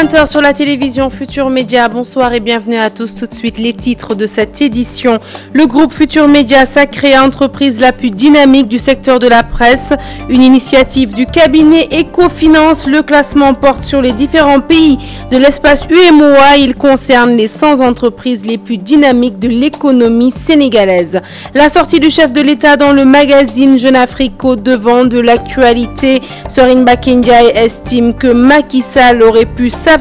20h sur la télévision Futur Média. Bonsoir et bienvenue à tous. Tout de suite, les titres de cette édition. Le groupe Futur Média, sacrée entreprise la plus dynamique du secteur de la presse. Une initiative du cabinet Ecofinance. Le classement porte sur les différents pays de l'espace UEMOA. Il concerne les 100 entreprises les plus dynamiques de l'économie sénégalaise. La sortie du chef de l'État dans le magazine Jeune Afrique au devant de l'actualité. Serine Bakendiaï estime que Macky Sall aurait pu s'abstenir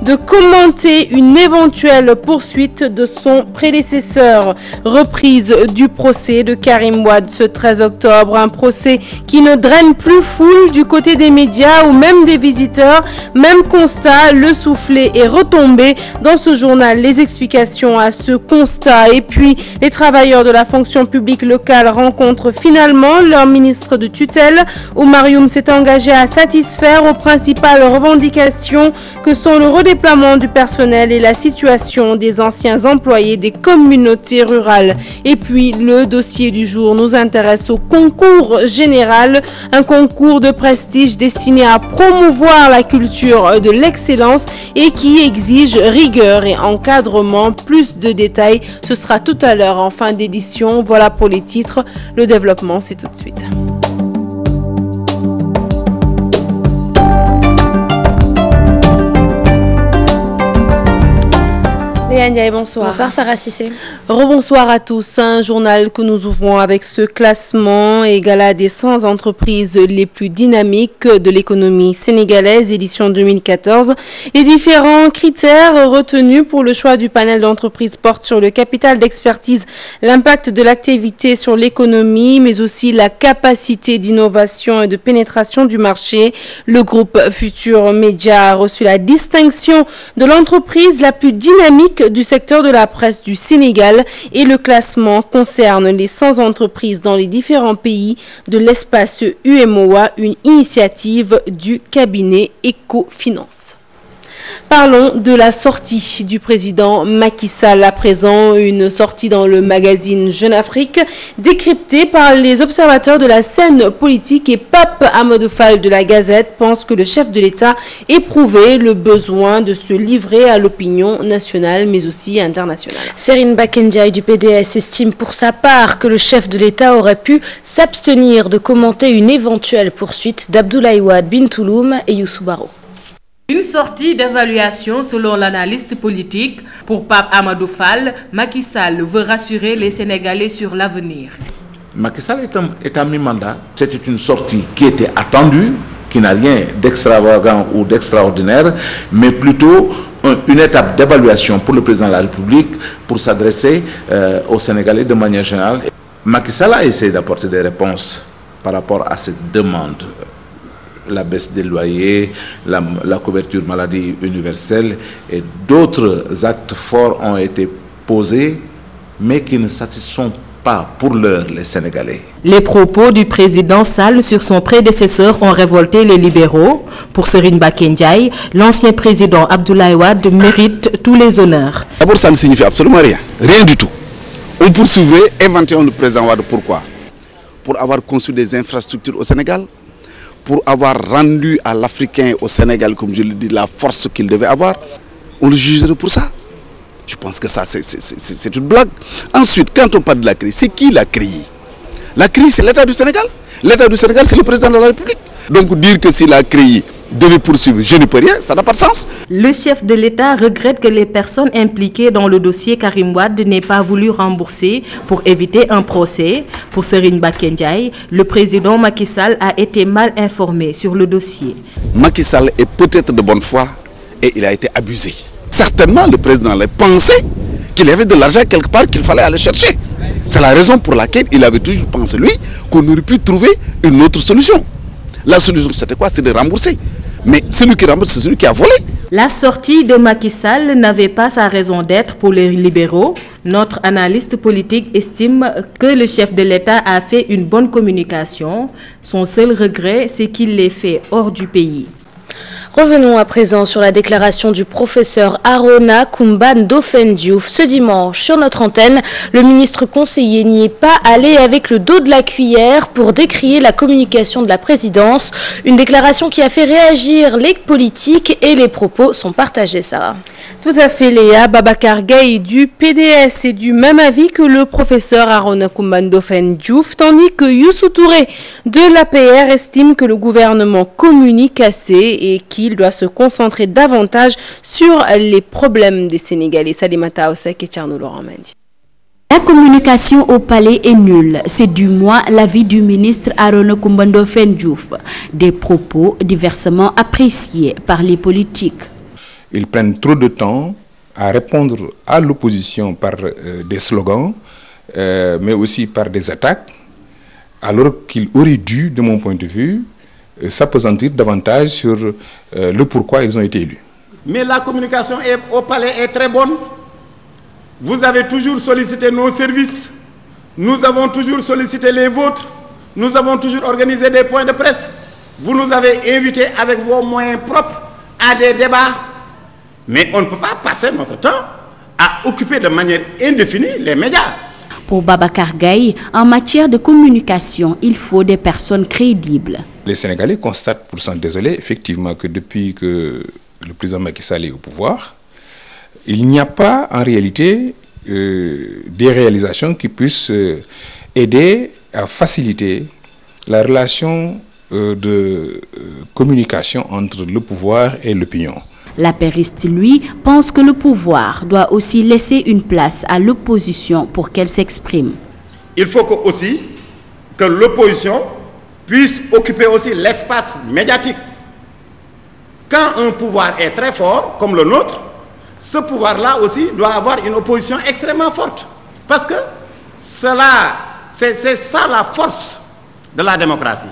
de commenter une éventuelle poursuite de son prédécesseur. Reprise du procès de Karim Wade ce 13 octobre, un procès qui ne draine plus foule du côté des médias ou même des visiteurs. Même constat, le soufflet est retombé. Dans ce journal, les explications à ce constat. Et puis, les travailleurs de la fonction publique locale rencontrent finalement leur ministre de tutelle. Oumar Youm s'est engagé à satisfaire aux principales revendications que sont le redéploiement du personnel et la situation des anciens employés des communautés rurales. Et puis, le dossier du jour nous intéresse au concours général, un concours de prestige destiné à promouvoir la culture de l'excellence et qui exige rigueur et encadrement. Plus de détails, ce sera tout à l'heure en fin d'édition. Voilà pour les titres. Le développement, c'est tout de suite. Léa Ndiaye, bonsoir. Bonsoir Sarah Cissé. Rebonsoir à tous. Un journal que nous ouvrons avec ce classement et gala des 100 entreprises les plus dynamiques de l'économie sénégalaise, édition 2014. Les différents critères retenus pour le choix du panel d'entreprises portent sur le capital d'expertise, l'impact de l'activité sur l'économie, mais aussi la capacité d'innovation et de pénétration du marché. Le groupe Futur Média a reçu la distinction de l'entreprise la plus dynamique du secteur de la presse du Sénégal et le classement concerne les 100 entreprises dans les différents pays de l'espace UEMOA, une initiative du cabinet Ecofinance. Parlons de la sortie du président Macky Sall à présent, une sortie dans le magazine Jeune Afrique, décryptée par les observateurs de la scène politique, et Pape Amadou Fall de la Gazette pense que le chef de l'État éprouvait le besoin de se livrer à l'opinion nationale mais aussi internationale. Serine Bakendiaï du PDS estime pour sa part que le chef de l'État aurait pu s'abstenir de commenter une éventuelle poursuite d'Abdoulaye Wade, Bintouloum et Youssou Baro. Une sortie d'évaluation selon l'analyste politique. Pour Pape Amadou Fall, Macky Sall veut rassurer les Sénégalais sur l'avenir. Macky Sall est à mi-mandat. C'était une sortie qui était attendue, qui n'a rien d'extravagant ou d'extraordinaire, mais plutôt une étape d'évaluation pour le président de la République pour s'adresser aux Sénégalais de manière générale. Macky Sall a essayé d'apporter des réponses par rapport à cette demande. La baisse des loyers, la couverture maladie universelle et d'autres actes forts ont été posés, mais qui ne satisfont pas pour l'heure les Sénégalais. Les propos du président Sall sur son prédécesseur ont révolté les libéraux. Pour Serine Bakendiaï, l'ancien président Abdoulaye Wade mérite tous les honneurs. D'abord, ça ne signifie absolument rien, rien du tout. On poursuivrait, inventons le président Wade, pourquoi? Pour avoir conçu des infrastructures au Sénégal, pour avoir rendu à l'Africain au Sénégal, comme je le dis, la force qu'il devait avoir, on le jugerait pour ça. Je pense que ça, c'est une blague. Ensuite, quand on parle de la crise, c'est qui l'a créé? La crise, c'est l'État du Sénégal. L'État du Sénégal, c'est le président de la République. Donc dire que s'il a créé, devait poursuivre, je ne peux rien, ça n'a pas de sens. Le chef de l'État regrette que les personnes impliquées dans le dossier Karim Wade n'aient pas voulu rembourser pour éviter un procès. Pour Serine Bakendiaï, le président Macky Sall a été mal informé sur le dossier. Macky Sall est peut-être de bonne foi et il a été abusé. Certainement, le président a pensé qu'il y avait de l'argent quelque part qu'il fallait aller chercher. C'est la raison pour laquelle il avait toujours pensé, lui, qu'on aurait pu trouver une autre solution. La solution, c'était quoi? C'est de rembourser. Mais celui qui rembourse, c'est celui qui a volé. La sortie de Macky Sall n'avait pas sa raison d'être pour les libéraux. Notre analyste politique estime que le chef de l'État a fait une bonne communication. Son seul regret, c'est qu'il l'ait fait hors du pays. Revenons à présent sur la déclaration du professeur Arona Coumba-Ndoffène Diouf. Ce dimanche, sur notre antenne, le ministre conseiller n'y est pas allé avec le dos de la cuillère pour décrier la communication de la présidence. Une déclaration qui a fait réagir les politiques et les propos sont partagés, Sarah. Tout à fait, Léa. Babacar Gaye du PDS est du même avis que le professeur Arona Coumba-Ndoffène Diouf, tandis que Youssou Touré de l'APR estime que le gouvernement communique assez et qu'il doit se concentrer davantage sur les problèmes des Sénégalais. Salimata Osek et Tcherno Laurent Mendy. La communication au palais est nulle, c'est du moins l'avis du ministre Arona Coumba-Ndoffène Diouf. Des propos diversement appréciés par les politiques. Ils prennent trop de temps à répondre à l'opposition par des slogans, mais aussi par des attaques, alors qu'ils auraient dû, de mon point de vue, s'appesantir davantage sur le pourquoi ils ont été élus. Mais la communication au palais est très bonne. Vous avez toujours sollicité nos services. Nous avons toujours sollicité les vôtres. Nous avons toujours organisé des points de presse. Vous nous avez invités avec vos moyens propres à des débats. Mais on ne peut pas passer notre temps à occuper de manière indéfinie les médias. Pour Babacar Gaye, en matière de communication, il faut des personnes crédibles. Les Sénégalais constatent, pour s'en désoler, effectivement que depuis que le président Macky Sall est au pouvoir, il n'y a pas en réalité des réalisations qui puissent aider à faciliter la relation de communication entre le pouvoir et l'opinion. L'apériste, lui, pense que le pouvoir doit aussi laisser une place à l'opposition pour qu'elle s'exprime. Il faut que l'opposition puisse occuper aussi l'espace médiatique. Quand un pouvoir est très fort, comme le nôtre, ce pouvoir-là aussi doit avoir une opposition extrêmement forte. Parce que c'est ça la force de la démocratie.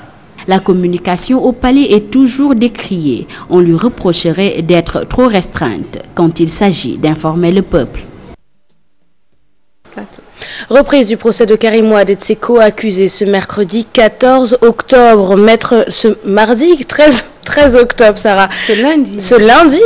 La communication au palais est toujours décriée. On lui reprocherait d'être trop restreinte quand il s'agit d'informer le peuple. Reprise du procès de Karim Wade et de ses co-accusés ce mercredi 14 octobre. Ce mardi 13 octobre, Sarah. Ce lundi,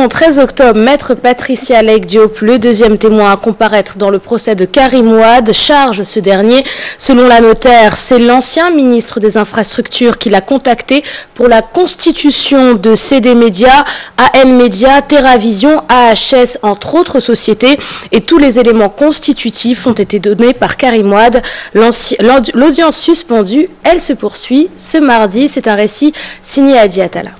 13 octobre, maître Patricia Lake Diop, le deuxième témoin à comparaître dans le procès de Karim Wade, charge ce dernier. Selon la notaire, c'est l'ancien ministre des Infrastructures qui l'a contacté pour la constitution de CD Média, AN Média, TerraVision, AHS, entre autres sociétés. Et tous les éléments constitutifs ont été donnés par Karim Wade. L'audience suspendue, elle se poursuit ce mardi. C'est un récit signé Adi Atala.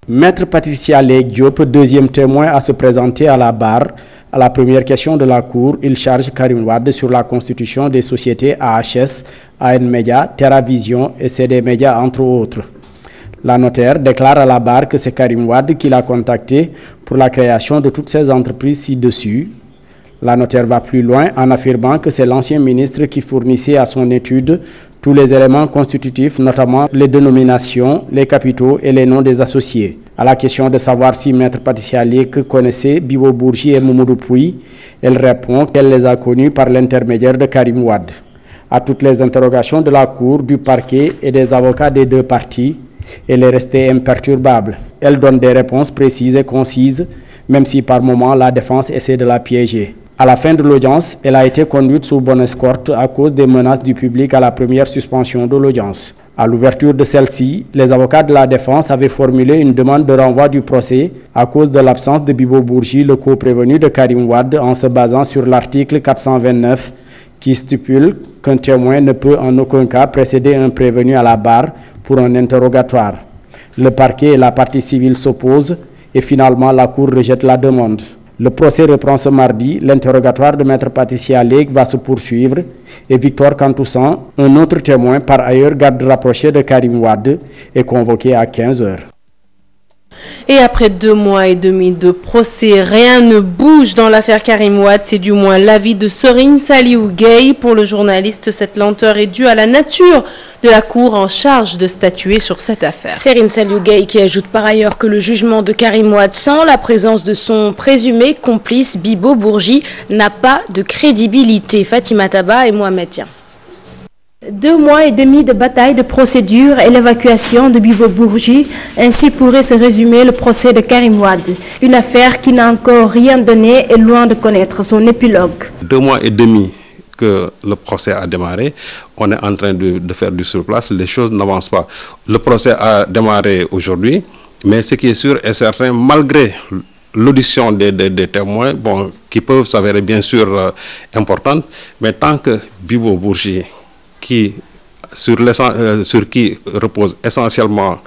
Maître Patricia Lake Diop, deuxième témoin à se présenter à la barre. À la première question de la Cour, il charge Karim Wade sur la constitution des sociétés AHS, AN Média, TerraVision et CD Média, entre autres. La notaire déclare à la barre que c'est Karim Wade qui l'a contacté pour la création de toutes ces entreprises ci-dessus. La notaire va plus loin en affirmant que c'est l'ancien ministre qui fournissait à son étude tous les éléments constitutifs, notamment les dénominations, les capitaux et les noms des associés. À la question de savoir si Maître Patricia Lake connaissait Bibo Bourgi et Mamadou Pouy, elle répond qu'elle les a connus par l'intermédiaire de Karim Wade. À toutes les interrogations de la Cour, du parquet et des avocats des deux parties, elle est restée imperturbable. Elle donne des réponses précises et concises, même si par moments la défense essaie de la piéger. À la fin de l'audience, elle a été conduite sous bonne escorte à cause des menaces du public à la première suspension de l'audience. À l'ouverture de celle-ci, les avocats de la défense avaient formulé une demande de renvoi du procès à cause de l'absence de Bibo Bourgi, le co-prévenu de Karim Wade, en se basant sur l'article 429 qui stipule qu'un témoin ne peut en aucun cas précéder un prévenu à la barre pour un interrogatoire. Le parquet et la partie civile s'opposent et finalement la Cour rejette la demande. Le procès reprend ce mardi. L'interrogatoire de Maître Patricia Lake va se poursuivre et Victor Cantoussan, un autre témoin par ailleurs garde rapproché de Karim Wade, est convoqué à 15 h. Et après 2 mois et demi de procès, rien ne bouge dans l'affaire Karim Wade. C'est du moins l'avis de Serine Saliou Gueye. Pour le journaliste, cette lenteur est due à la nature de la Cour en charge de statuer sur cette affaire. Serine Saliou Gueye qui ajoute par ailleurs que le jugement de Karim Wade sans la présence de son présumé complice Bibo Bourgi n'a pas de crédibilité. Fatima Taba et Mohamed Dian. 2 mois et demi de bataille de procédure et l'évacuation de Bibo Bourgi, ainsi pourrait se résumer le procès de Karim Wade. Une affaire qui n'a encore rien donné et loin de connaître son épilogue. 2 mois et demi que le procès a démarré, on est en train de faire du surplace, les choses n'avancent pas. Le procès a démarré aujourd'hui, mais ce qui est sûr et certain, malgré l'audition des témoins, bon, qui peuvent s'avérer bien sûr importantes, mais tant que Bibo Bourgi, sur qui repose essentiellement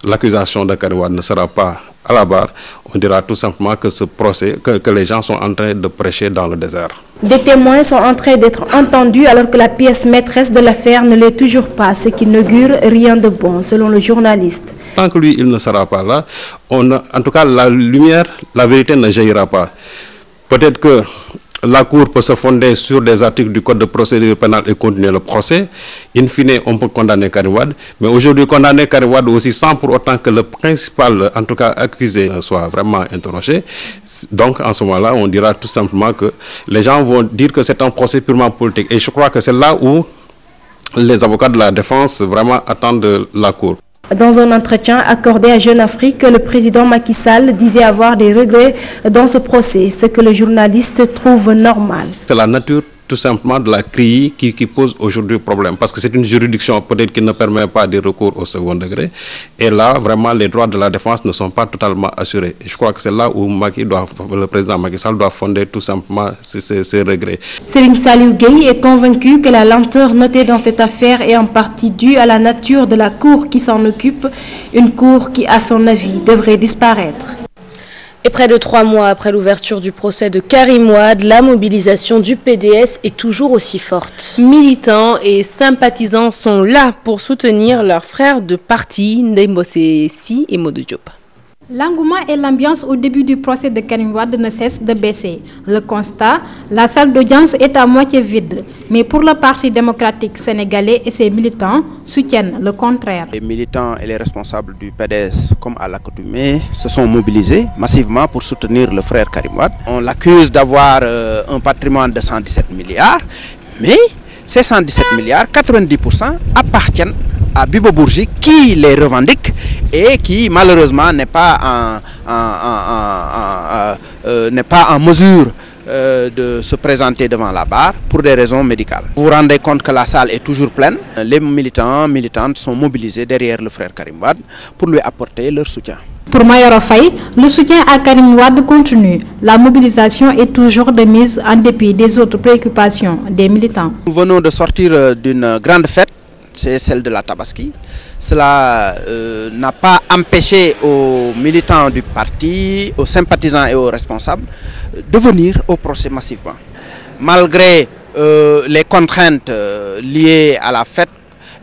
l'accusation de Karim Wade, ne sera pas à la barre, on dira tout simplement que ce procès, que les gens sont en train de prêcher dans le désert. Des témoins sont en train d'être entendus alors que la pièce maîtresse de l'affaire ne l'est toujours pas, ce qui n'augure rien de bon, selon le journaliste. Tant que lui, il ne sera pas là, en tout cas, la lumière, la vérité ne jaillira pas. Peut-être que la Cour peut se fonder sur des articles du Code de procédure pénale et continuer le procès. In fine, on peut condamner Karim Wade. Mais aujourd'hui, condamner Karim Wade aussi sans pour autant que le principal, en tout cas accusé, soit vraiment interrogé. Donc, en ce moment-là, on dira tout simplement que les gens vont dire que c'est un procès purement politique. Et je crois que c'est là où les avocats de la défense vraiment attendent la Cour. Dans un entretien accordé à Jeune Afrique, le président Macky Sall disait avoir des regrets dans ce procès, ce que le journaliste trouve normal. C'est la nature tout simplement de la CRI qui pose aujourd'hui problème, parce que c'est une juridiction peut-être qui ne permet pas de recours au second degré, et là vraiment les droits de la défense ne sont pas totalement assurés. Et je crois que c'est là où le président Macky Sall doit fonder tout simplement ses regrets. Serigne Saliou Gueye est convaincu que la lenteur notée dans cette affaire est en partie due à la nature de la Cour qui s'en occupe, une Cour qui, à son avis, devrait disparaître. Et près de 3 mois après l'ouverture du procès de Karim Wade, la mobilisation du PDS est toujours aussi forte. Militants et sympathisants sont là pour soutenir leurs frères de parti, Ndeye Mbossé Sy et Modou Diop. L'engouement et l'ambiance au début du procès de Karim Wade ne cessent de baisser. Le constat, la salle d'audience est à moitié vide. Mais pour le Parti démocratique sénégalais et ses militants soutiennent le contraire. Les militants et les responsables du PDS, comme à l'accoutumée, se sont mobilisés massivement pour soutenir le frère Karim Wade. On l'accuse d'avoir un patrimoine de 117 milliards, mais ces 117 milliards, 90% appartiennent à Bibo Bourgi qui les revendique et qui malheureusement n'est pas en mesure de se présenter devant la barre pour des raisons médicales. Vous vous rendez compte que la salle est toujours pleine. Les militants, militantes sont mobilisés derrière le frère Karim Wade pour lui apporter leur soutien. Pour Mayoro Faye, le soutien à Karim Wade continue. La mobilisation est toujours de mise en dépit des autres préoccupations des militants. Nous venons de sortir d'une grande fête, c'est celle de la Tabaski. Cela n'a pas empêché aux militants du parti, aux sympathisants et aux responsables de venir au procès massivement. Malgré les contraintes liées à la fête,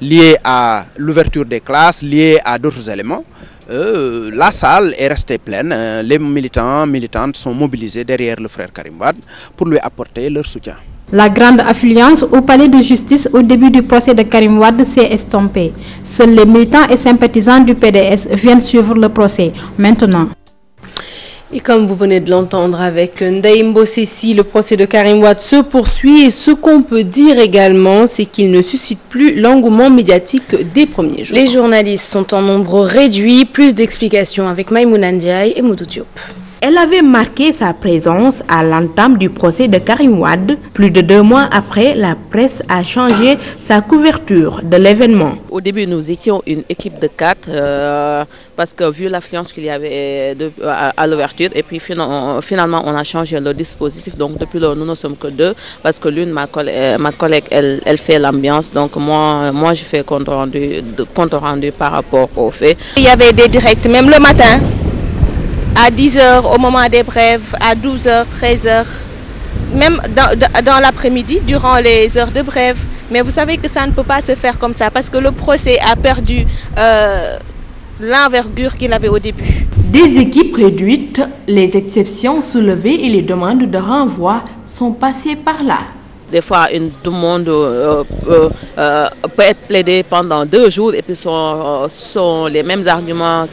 liées à l'ouverture des classes, liées à d'autres éléments, la salle est restée pleine. Les militants, militantes sont mobilisés derrière le frère Karim Wade pour lui apporter leur soutien. La grande affluence au palais de justice au début du procès de Karim Wade s'est estompée. Seuls les militants et sympathisants du PDS viennent suivre le procès maintenant. Et comme vous venez de l'entendre avec Ndeye Mbossé Sy, le procès de Karim Wade se poursuit et ce qu'on peut dire également, c'est qu'il ne suscite plus l'engouement médiatique des premiers jours. Les journalistes sont en nombre réduit. Plus d'explications avec Maïmouna Ndiaye et Modou Diop. Elle avait marqué sa présence à l'entame du procès de Karim Wade. Plus de 2 mois après, la presse a changé sa couverture de l'événement. Au début, nous étions une équipe de 4 parce que vu l'affluence qu'il y avait à l'ouverture, et puis finalement on a changé le dispositif. Donc depuis lors, nous ne sommes que 2 parce que l'une, ma collègue, elle fait l'ambiance. Donc moi je fais compte rendu par rapport aux faits. Il y avait des directs même le matin. À 10h au moment des brèves, à 12h, 13h, même dans l'après-midi, durant les heures de brève. Mais vous savez que ça ne peut pas se faire comme ça parce que le procès a perdu l'envergure qu'il avait au début. Des équipes réduites, les exceptions soulevées et les demandes de renvoi sont passées par là. des fois une demande peut être plaidée pendant 2 jours et puis sont les mêmes arguments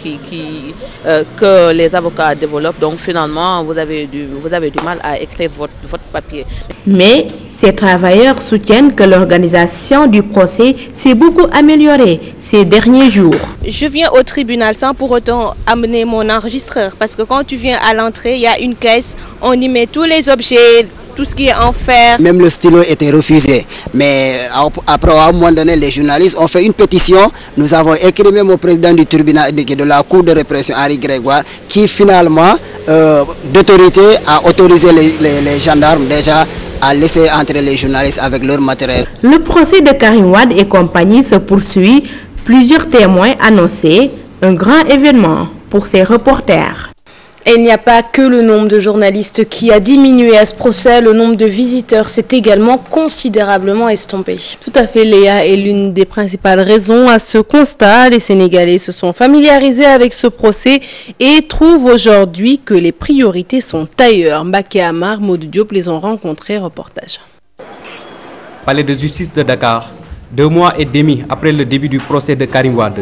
que les avocats développent. Donc finalement, vous avez du mal à écrire votre papier. Mais ces travailleurs soutiennent que l'organisation du procès s'est beaucoup améliorée ces derniers jours. Je viens au tribunal sans pour autant amener mon enregistreur parce que quand tu viens à l'entrée, il y a une caisse, on y met tous les objets, tout ce qui est en fer. Même le stylo était refusé. Mais après, à un moment donné, les journalistes ont fait une pétition. Nous avons écrit même au président du tribunal de la Cour de répression, Henri Grégoire, qui finalement, d'autorité, a autorisé les gendarmes déjà à laisser entrer les journalistes avec leur matériel. Le procès de Karim Wade et compagnie se poursuit. Plusieurs témoins annonçaient un grand événement pour ces reporters. Et il n'y a pas que le nombre de journalistes qui a diminué à ce procès, le nombre de visiteurs s'est également considérablement estompé. Tout à fait, Léa, est l'une des principales raisons à ce constat. Les Sénégalais se sont familiarisés avec ce procès et trouvent aujourd'hui que les priorités sont ailleurs. Mbaké Amar, Maud Diop les ont rencontrés. Reportage. Palais de justice de Dakar, 2 mois et demi après le début du procès de Karim Wade.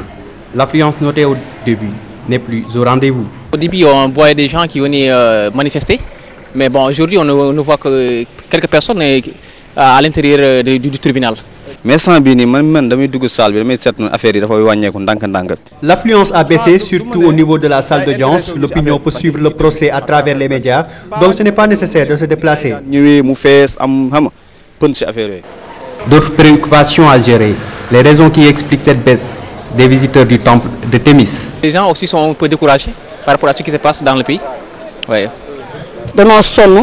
L'affluence notée au début n'est plus au rendez-vous. Au début, on voyait des gens qui venaient manifester, mais bon, aujourd'hui, on ne voit que quelques personnes à l'intérieur du tribunal. L'affluence a baissé, surtout au niveau de la salle d'audience. L'opinion peut suivre le procès à travers les médias, donc ce n'est pas nécessaire de se déplacer. D'autres préoccupations à gérer. Les raisons qui expliquent cette baisse des visiteurs du temple de Thémis. Les gens aussi sont un peu découragés par rapport à ce qui se passe dans le pays. Ouais.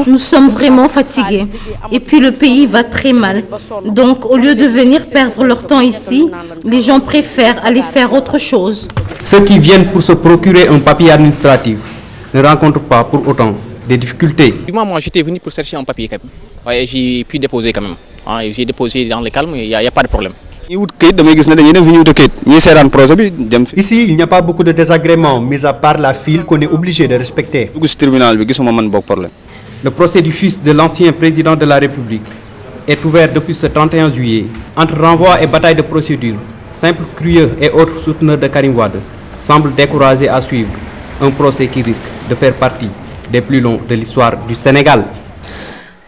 Nous sommes vraiment fatigués et puis le pays va très mal. Donc au lieu de venir perdre leur temps ici, les gens préfèrent aller faire autre chose. Ceux qui viennent pour se procurer un papier administratif ne rencontrent pas pour autant des difficultés. Moi j'étais venu pour chercher un papier quand même. Ouais, j'ai pu déposer quand même. J'ai déposé dans le calme, il n'y a pas de problème. Ici, il n'y a pas beaucoup de désagréments, mis à part la file qu'on est obligé de respecter. Le procès du fils de l'ancien président de la République est ouvert depuis ce 31 juillet. Entre renvoi et bataille de procédure, simples curieux et autres souteneurs de Karim Wade semblent découragés à suivre un procès qui risque de faire partie des plus longs de l'histoire du Sénégal.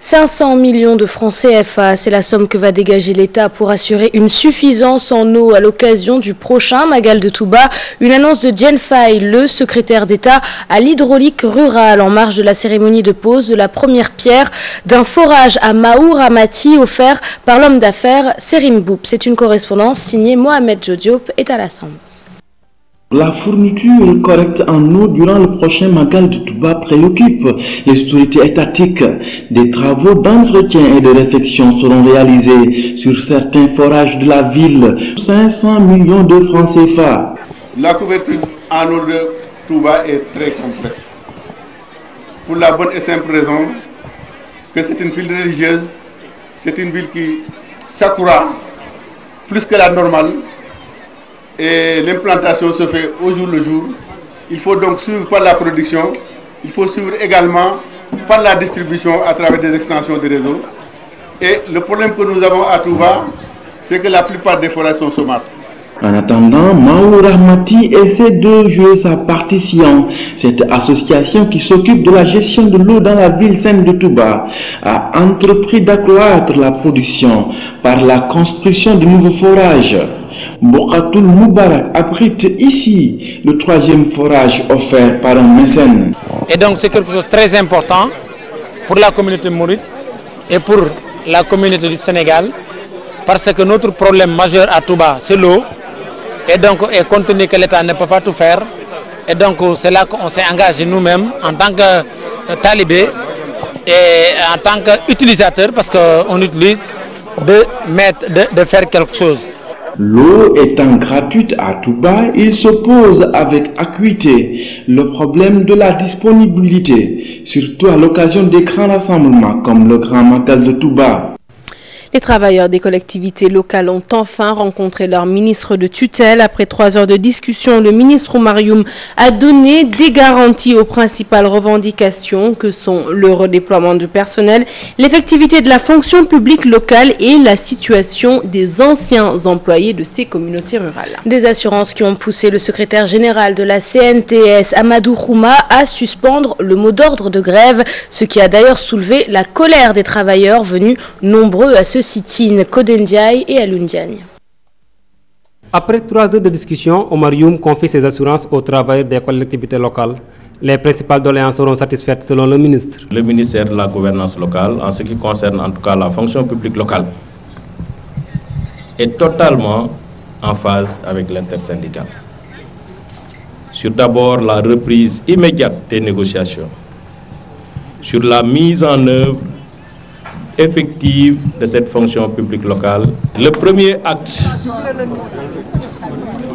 500 millions de francs CFA, c'est la somme que va dégager l'État pour assurer une suffisance en eau à l'occasion du prochain Magal de Touba. Une annonce de Diène Faye, le secrétaire d'État à l'hydraulique rurale, en marge de la cérémonie de pose de la première pierre d'un forage à Maouramati offert par l'homme d'affaires Serine Boub. C'est une correspondance signée Mohamed Jodiop et Alassane. La fourniture correcte en eau durant le prochain Magal de Touba préoccupe les autorités étatiques. Des travaux d'entretien et de réfection seront réalisés sur certains forages de la ville. 500 millions de francs CFA. La couverture en eau de Touba est très complexe. Pour la bonne et simple raison que c'est une ville religieuse, c'est une ville qui s'accroît plus que la normale. Et l'implantation se fait au jour le jour. Il faut donc suivre par la production, il faut suivre également par la distribution à travers des extensions de réseau. Et le problème que nous avons à Touba, c'est que la plupart des forages sont saumâtres. En attendant, Maouramati essaie de jouer sa partition. Cette association qui s'occupe de la gestion de l'eau dans la ville sainte de Touba a entrepris d'accroître la production par la construction de nouveaux forages. Bokatoul Moubarak abrite ici le 3e forage offert par un mécène. Et donc c'est quelque chose de très important pour la communauté mouride et pour la communauté du Sénégal, parce que notre problème majeur à Touba, c'est l'eau. Et donc, compte tenu que l'État ne peut pas tout faire, et donc c'est là qu'on s'est engagé nous-mêmes en tant que talibés et en tant qu'utilisateurs, parce qu'on utilise de faire quelque chose. L'eau étant gratuite à Touba, il se pose avec acuité le problème de la disponibilité, surtout à l'occasion des grands rassemblements comme le Grand Magal de Touba. Les travailleurs des collectivités locales ont enfin rencontré leur ministre de tutelle. Après 3 heures de discussion, le ministre Oumar Youm a donné des garanties aux principales revendications que sont le redéploiement du personnel, l'effectivité de la fonction publique locale et la situation des anciens employés de ces communautés rurales. Des assurances qui ont poussé le secrétaire général de la CNTS, Amadou Khouma, à suspendre le mot d'ordre de grève, ce qui a d'ailleurs soulevé la colère des travailleurs venus nombreux à ce sit-in. Kodendiaï et Alundiagne. Après 3 heures de discussion, Oumar Youm confie ses assurances aux travailleurs des collectivités locales. Les principales doléances seront satisfaites selon le ministre. Le ministère de la gouvernance locale, en ce qui concerne en tout cas la fonction publique locale, est totalement en phase avec l'intersyndicale. Sur d'abord la reprise immédiate des négociations, sur la mise en œuvre effective de cette fonction publique locale. Le premier acte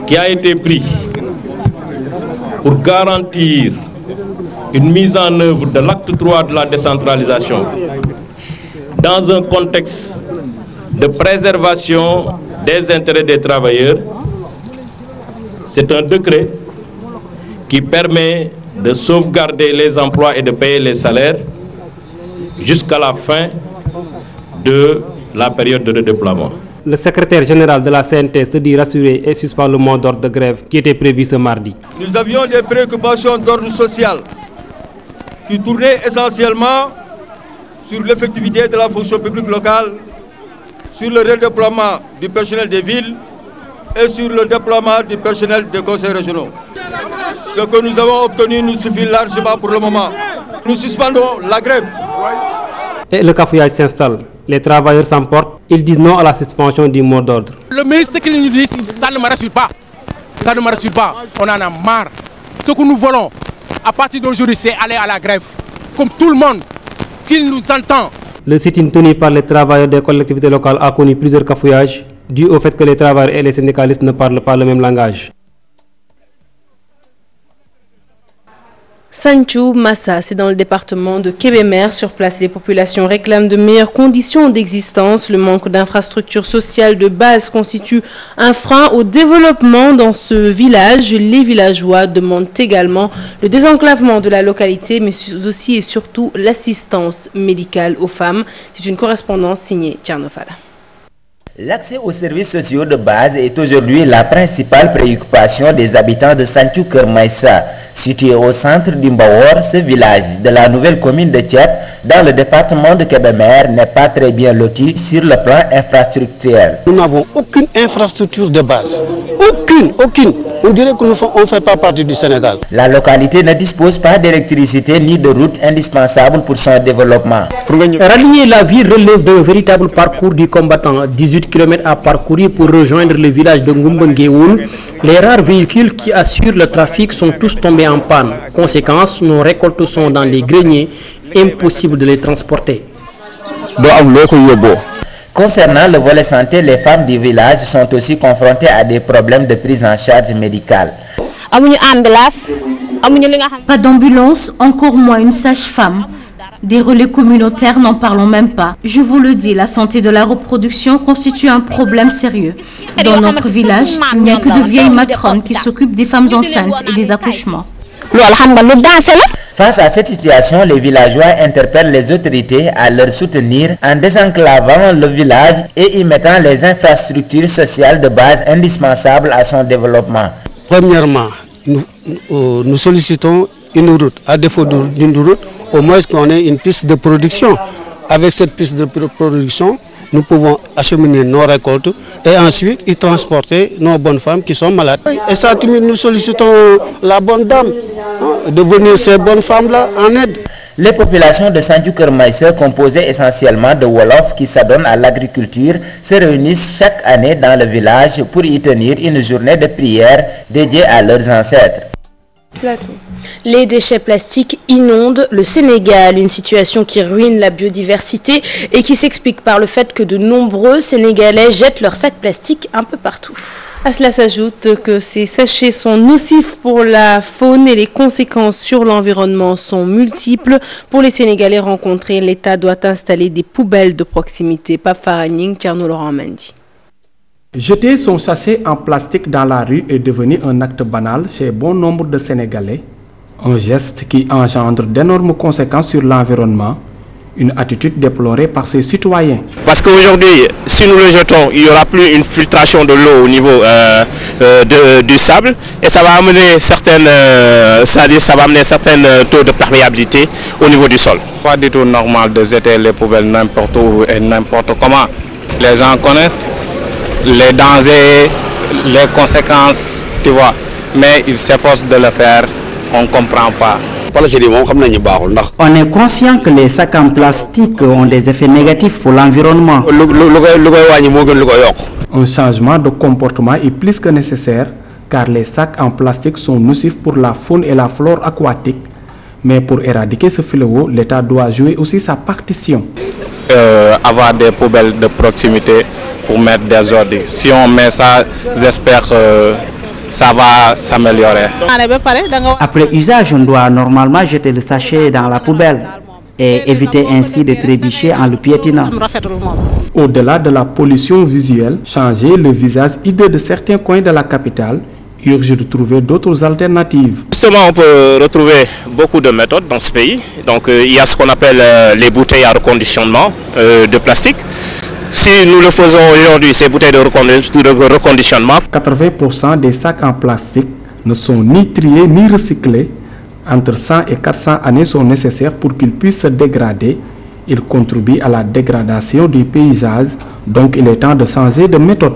qui a été pris pour garantir une mise en œuvre de l'acte 3 de la décentralisation dans un contexte de préservation des intérêts des travailleurs, c'est un décret qui permet de sauvegarder les emplois et de payer les salaires jusqu'à la fin de la période de redéploiement. Le secrétaire général de la CNT se dit rassuré et suspend le mot d'ordre de grève qui était prévu ce mardi. Nous avions des préoccupations d'ordre social qui tournaient essentiellement sur l'effectivité de la fonction publique locale, sur le redéploiement du personnel des villes et sur le déploiement du personnel des conseils régionaux. Ce que nous avons obtenu nous suffit largement pour le moment. Nous suspendons la grève. Et le cafouillage s'installe. Les travailleurs s'emportent. Ils disent non à la suspension du mot d'ordre. Le ministre qui nous dit, ça ne me rassure pas. Ça ne me rassure pas. On en a marre. Ce que nous voulons, à partir d'aujourd'hui, c'est aller à la grève. Comme tout le monde, qu'il nous entend. Le sit-in tenu par les travailleurs des collectivités locales a connu plusieurs cafouillages, dû au fait que les travailleurs et les syndicalistes ne parlent pas le même langage. Santhiou Massa, c'est dans le département de Kébémer. Sur place, les populations réclament de meilleures conditions d'existence. Le manque d'infrastructures sociales de base constitue un frein au développement dans ce village. Les villageois demandent également le désenclavement de la localité, mais aussi et surtout l'assistance médicale aux femmes. C'est une correspondance signée Tchernofala. L'accès aux services sociaux de base est aujourd'hui la principale préoccupation des habitants de Santhiou Kermaïssa. Situé au centre d'Imbawor, ce village de la nouvelle commune de Thiep, dans le département de Kébémer, n'est pas très bien loti sur le plan infrastructurel. Nous n'avons aucune infrastructure de base. Aucune. On dirait qu'on ne fait pas partie du Sénégal. La localité ne dispose pas d'électricité ni de routes indispensables pour son développement. Rallier la vie relève d'un véritable parcours du combattant. 18 km à parcourir pour rejoindre le village de Ngumbengeoul. Les rares véhicules qui assurent le trafic sont tous tombés en panne. Conséquence, nos récoltes sont dans les greniers. Impossible de les transporter. Concernant le volet santé, les femmes du village sont aussi confrontées à des problèmes de prise en charge médicale. Pas d'ambulance, encore moins une sage-femme. Des relais communautaires, n'en parlons même pas. Je vous le dis, la santé de la reproduction constitue un problème sérieux. Dans notre village, il n'y a que de vieilles matrones qui s'occupent des femmes enceintes et des accouchements. Face à cette situation, les villageois interpellent les autorités à leur soutenir en désenclavant le village et y mettant les infrastructures sociales de base indispensables à son développement. Premièrement, nous sollicitons une route. À défaut d'une route, au moins qu'on ait une piste de production. Avec cette piste de production, nous pouvons acheminer nos récoltes et ensuite y transporter nos bonnes femmes qui sont malades. Et ça, nous sollicitons la bonne dame de venir ces bonnes femmes-là en aide. Les populations de Santhiou Kermaïssa, composées essentiellement de Wolofs qui s'adonnent à l'agriculture, se réunissent chaque année dans le village pour y tenir une journée de prière dédiée à leurs ancêtres. Les déchets plastiques inondent le Sénégal, une situation qui ruine la biodiversité et qui s'explique par le fait que de nombreux Sénégalais jettent leurs sacs plastiques un peu partout. À cela s'ajoute que ces sachets sont nocifs pour la faune et les conséquences sur l'environnement sont multiples. Pour les Sénégalais rencontrés, l'État doit installer des poubelles de proximité. Pape Faragning, Tierno Laurent Mendy. Jeter son sachet en plastique dans la rue est devenu un acte banal chez bon nombre de Sénégalais. Un geste qui engendre d'énormes conséquences sur l'environnement. Une attitude déplorée par ses citoyens. Parce qu'aujourd'hui, si nous le jetons, il n'y aura plus une filtration de l'eau au niveau du sable et ça va amener certains taux de perméabilité au niveau du sol. Pas du tout normal de jeter les poubelles n'importe où et n'importe comment. Les gens connaissent les dangers, les conséquences, tu vois, mais ils s'efforcent de le faire, on ne comprend pas. On est conscient que les sacs en plastique ont des effets négatifs pour l'environnement. Un changement de comportement est plus que nécessaire car les sacs en plastique sont nocifs pour la faune et la flore aquatique. Mais pour éradiquer ce fléau, l'État doit jouer aussi sa partition. Avoir des poubelles de proximité pour mettre des ordures. Si on met ça, j'espère que ça va s'améliorer. Après usage, on doit normalement jeter le sachet dans la poubelle et éviter ainsi de trébucher en le piétinant. Au-delà de la pollution visuelle, changer le visage hideux de certains coins de la capitale urge de trouver d'autres alternatives. Justement, on peut retrouver beaucoup de méthodes dans ce pays. Donc, il y a ce qu'on appelle les bouteilles à reconditionnement de plastique. Si nous le faisons aujourd'hui, ces bouteilles de reconditionnement, 80% des sacs en plastique ne sont ni triés ni recyclés. Entre 100 et 400 années sont nécessaires pour qu'ils puissent se dégrader. Ils contribuent à la dégradation du paysage, donc il est temps de changer de méthode.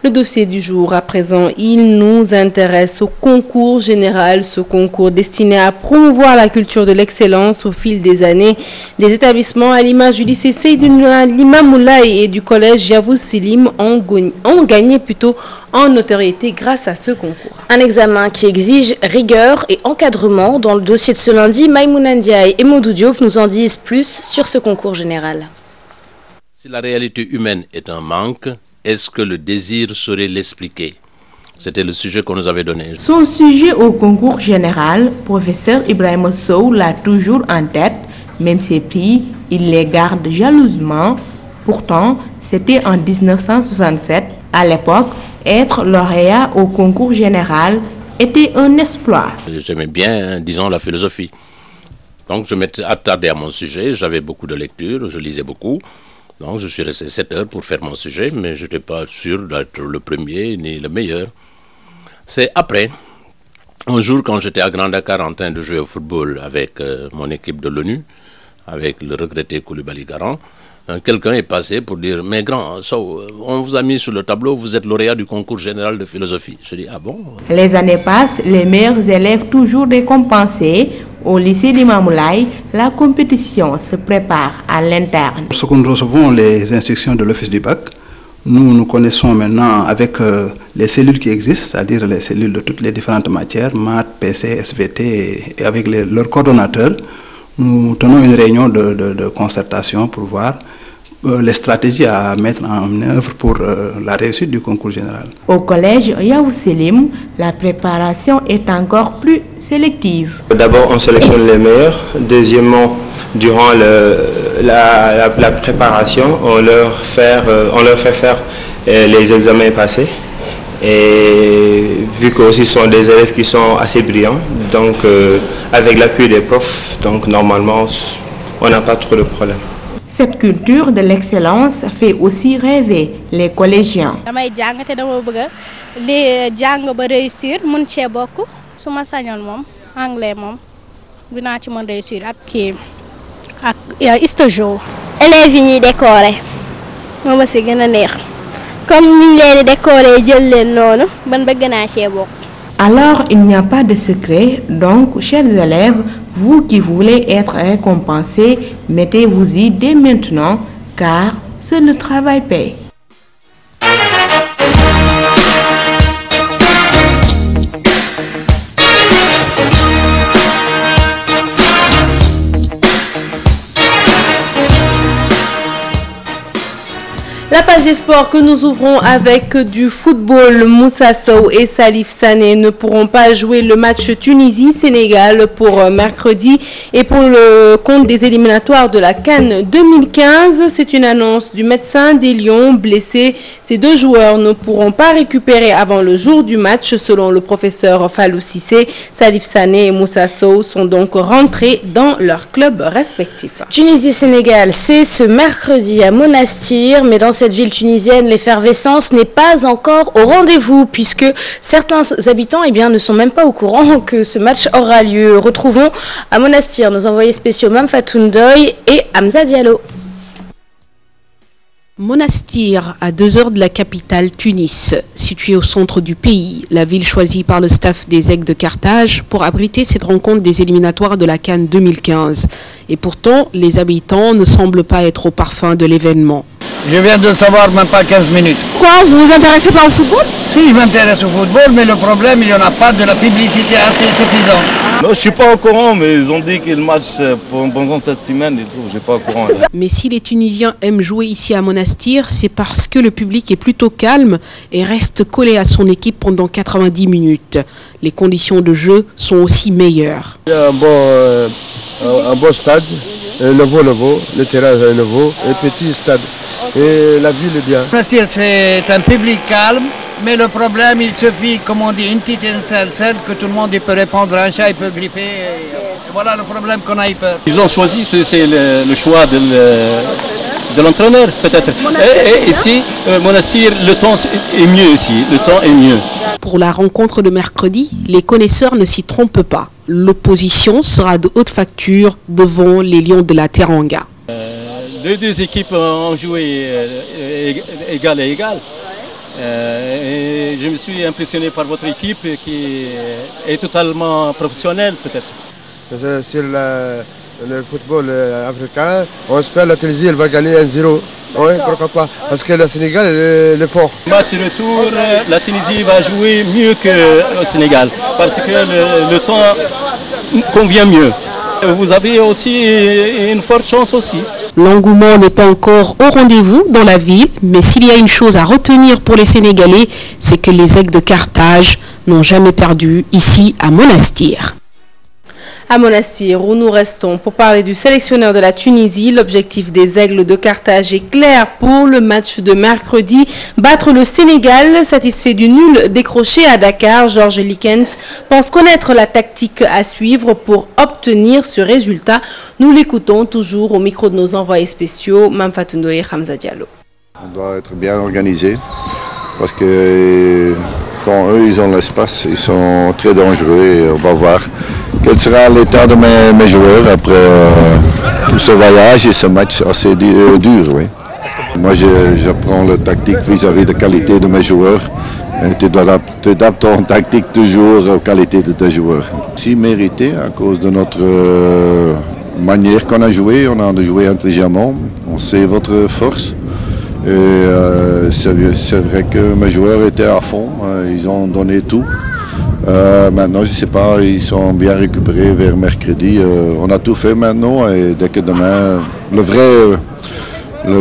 Le dossier du jour, à présent, il nous intéresse au concours général, ce concours destiné à promouvoir la culture de l'excellence au fil des années. Des établissements à l'image du lycée Seydina Limamoulaye et du collège Yavuz Selim ont gagné en notoriété grâce à ce concours. Un examen qui exige rigueur et encadrement. Dans le dossier de ce lundi, Maïmouna Ndiaye et Modou Diop nous en disent plus sur ce concours général. Si la réalité humaine est un manque, est-ce que le désir saurait l'expliquer? C'était le sujet qu'on nous avait donné. Son sujet au concours général, professeur Ibrahim Sow l'a toujours en tête. Même ses prix, il les garde jalousement. Pourtant, c'était en 1967. À l'époque, être lauréat au concours général était un exploit. J'aimais bien, disons, la philosophie. Donc je m'étais attardé à mon sujet, j'avais beaucoup de lectures, je lisais beaucoup. Donc je suis resté 7 heures pour faire mon sujet, mais je n'étais pas sûr d'être le premier ni le meilleur. C'est après, un jour quand j'étais à Grand Dakar en train de jouer au football avec mon équipe de l'ONU, avec le regretté Koulibaly Garan, quelqu'un est passé pour dire « Mais grand, on vous a mis sur le tableau, vous êtes lauréat du concours général de philosophie. » Je dis « Ah bon ?» Les années passent, les meilleurs élèves toujours récompensés. Au lycée d'Imamoulaye, la compétition se prépare à l'interne. Lorsque nous recevons les instructions de l'Office du bac, nous connaissons maintenant avec les cellules qui existent, c'est-à-dire les cellules de toutes les différentes matières, maths, PC, SVT, et avec leurs coordonnateurs, nous tenons une réunion de concertation pour voir les stratégies à mettre en œuvre pour la réussite du concours général. Au collège Yavuz Selim, la préparation est encore plus sélective. D'abord, on sélectionne les meilleurs. Deuxièmement, durant la préparation, on leur fait faire les examens passés. Et vu qu'aussi ce sont des élèves qui sont assez brillants, donc avec l'appui des profs, donc normalement, on n'a pas trop de problèmes. Cette culture de l'excellence fait aussi rêver les collégiens. Élèves yi ñuy décorer moom si gën a neex comme ñu leen décorer jël leen noonu ban bëgg naa cee bokk. Alors, il n'y a pas de secret, donc, chers élèves, vous qui voulez être récompensés, mettez-vous-y dès maintenant, car seul le travail paye. La page des sports que nous ouvrons avec du football. Moussa Sow et Salif Sané ne pourront pas jouer le match Tunisie-Sénégal pour mercredi et pour le compte des éliminatoires de la CAN 2015. C'est une annonce du médecin des Lions blessés. Ces deux joueurs ne pourront pas récupérer avant le jour du match selon le professeur Fallou Cissé. Salif Sané et Moussa Sow sont donc rentrés dans leur club respectif. Tunisie-Sénégal, c'est ce mercredi à Monastir, mais dans cette ville tunisienne, l'effervescence n'est pas encore au rendez-vous puisque certains habitants ne sont même pas au courant que ce match aura lieu. Retrouvons à Monastir nos envoyés spéciaux Mamfatou Ndoye et Hamza Diallo. Monastir, à 2 heures de la capitale Tunis, située au centre du pays, la ville choisie par le staff des Aigles de Carthage pour abriter cette rencontre des éliminatoires de la CAN 2015. Et pourtant, les habitants ne semblent pas être au parfum de l'événement. Je viens de le savoir même pas 15 minutes. Quoi, vous vous intéressez pas au football? Si, je m'intéresse au football, mais le problème, il n'y en a pas de la publicité assez suffisante. Non, je suis pas au courant, mais ils ont dit qu'ils matchent pendant cette semaine et tout, je suis pas au courant. Mais si les Tunisiens aiment jouer ici à Monastir, c'est parce que le public est plutôt calme et reste collé à son équipe pendant 90 minutes. Les conditions de jeu sont aussi meilleures. Il y a un beau stade, nouveau, le terrain est nouveau, un petit stade. Et la ville est bien. Monastir, c'est un public calme, mais le problème, il suffit, comme on dit, une petite étincelle que tout le monde peut répondre à un chat, il peut griffer. Et voilà le problème qu'on a eu peur. Ils ont choisi, c'est le choix de l'entraîneur, peut-être. Et ici, Monastir, le temps est mieux ici, le temps est mieux. Pour la rencontre de mercredi, les connaisseurs ne s'y trompent pas. L'opposition sera de haute facture devant les Lions de la Teranga. Les deux équipes ont joué égal à égal. Et je me suis impressionné par votre équipe qui est totalement professionnelle peut-être. Sur le football africain, on espère que la Tunisie elle va gagner 1-0. Oui, pourquoi pas, parce que le Sénégal est fort. Match retour, la Tunisie va jouer mieux que le Sénégal parce que le temps convient mieux. Vous avez aussi une forte chance aussi. L'engouement n'est pas encore au rendez-vous dans la ville, mais s'il y a une chose à retenir pour les Sénégalais, c'est que les Aigles de Carthage n'ont jamais perdu ici à Monastir. À Monastir, où nous restons pour parler du sélectionneur de la Tunisie. L'objectif des Aigles de Carthage est clair pour le match de mercredi. Battre le Sénégal, satisfait du nul décroché à Dakar. Georges Likens pense connaître la tactique à suivre pour obtenir ce résultat. Nous l'écoutons toujours au micro de nos envoyés spéciaux, Mamfatou Ndoye et Hamza Diallo. On doit être bien organisé parce que quand eux ils ont l'espace, ils sont très dangereux et on va voir quel sera l'état de mes joueurs après tout ce voyage et ce match assez dur. Oui. Moi j'apprends la tactique vis-à-vis de la qualité de mes joueurs. Et tu dois t'adapter ton tactique toujours aux qualités de tes joueurs. Si mérité à cause de notre manière qu'on a joué, on a joué intelligemment, on sait votre force. Et c'est vrai que mes joueurs étaient à fond, ils ont donné tout. Maintenant, je ne sais pas, ils sont bien récupérés vers mercredi. On a tout fait maintenant et dès que demain, le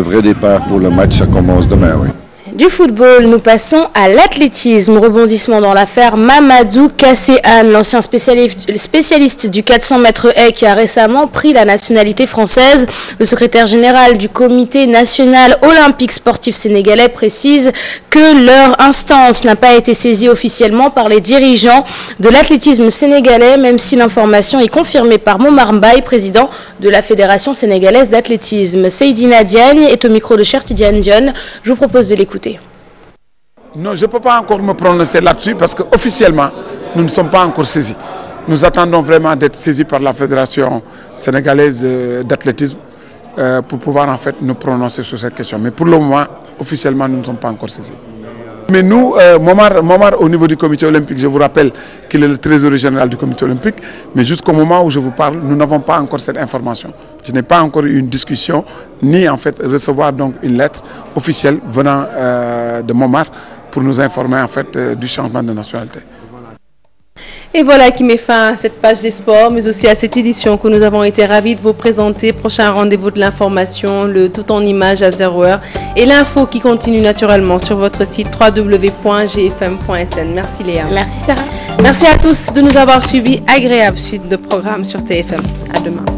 vrai départ pour le match, ça commence demain. Oui. Du football, nous passons à l'athlétisme. Rebondissement dans l'affaire Mamadou Kasséane, l'ancien spécialiste du 400 mètres haies qui a récemment pris la nationalité française. Le secrétaire général du comité national olympique sportif sénégalais précise que leur instance n'a pas été saisie officiellement par les dirigeants de l'athlétisme sénégalais, même si l'information est confirmée par Momar Mbaye, président de la Fédération sénégalaise d'athlétisme. Seydina Diagne est au micro de Cher Tidiane Dione. Je vous propose de l'écouter. Non, je ne peux pas encore me prononcer là-dessus parce qu'officiellement, nous ne sommes pas encore saisis. Nous attendons vraiment d'être saisis par la Fédération sénégalaise d'athlétisme pour pouvoir en fait nous prononcer sur cette question. Mais pour le moment, officiellement, nous ne sommes pas encore saisis. Mais nous, Momar, au niveau du comité olympique, je vous rappelle qu'il est le trésorier général du comité olympique, mais jusqu'au moment où je vous parle, nous n'avons pas encore cette information. Je n'ai pas encore eu une discussion, ni en fait recevoir donc une lettre officielle venant de Momar pour nous informer en fait du changement de nationalité. Et voilà qui met fin à cette page des sports, mais aussi à cette édition que nous avons été ravis de vous présenter. Prochain rendez-vous de l'information, le tout en images à 0h. Et l'info qui continue naturellement sur votre site www.gfm.sn. Merci Léa. Merci Sarah. Merci à tous de nous avoir suivis. Agréable suite de programme sur TFM. À demain.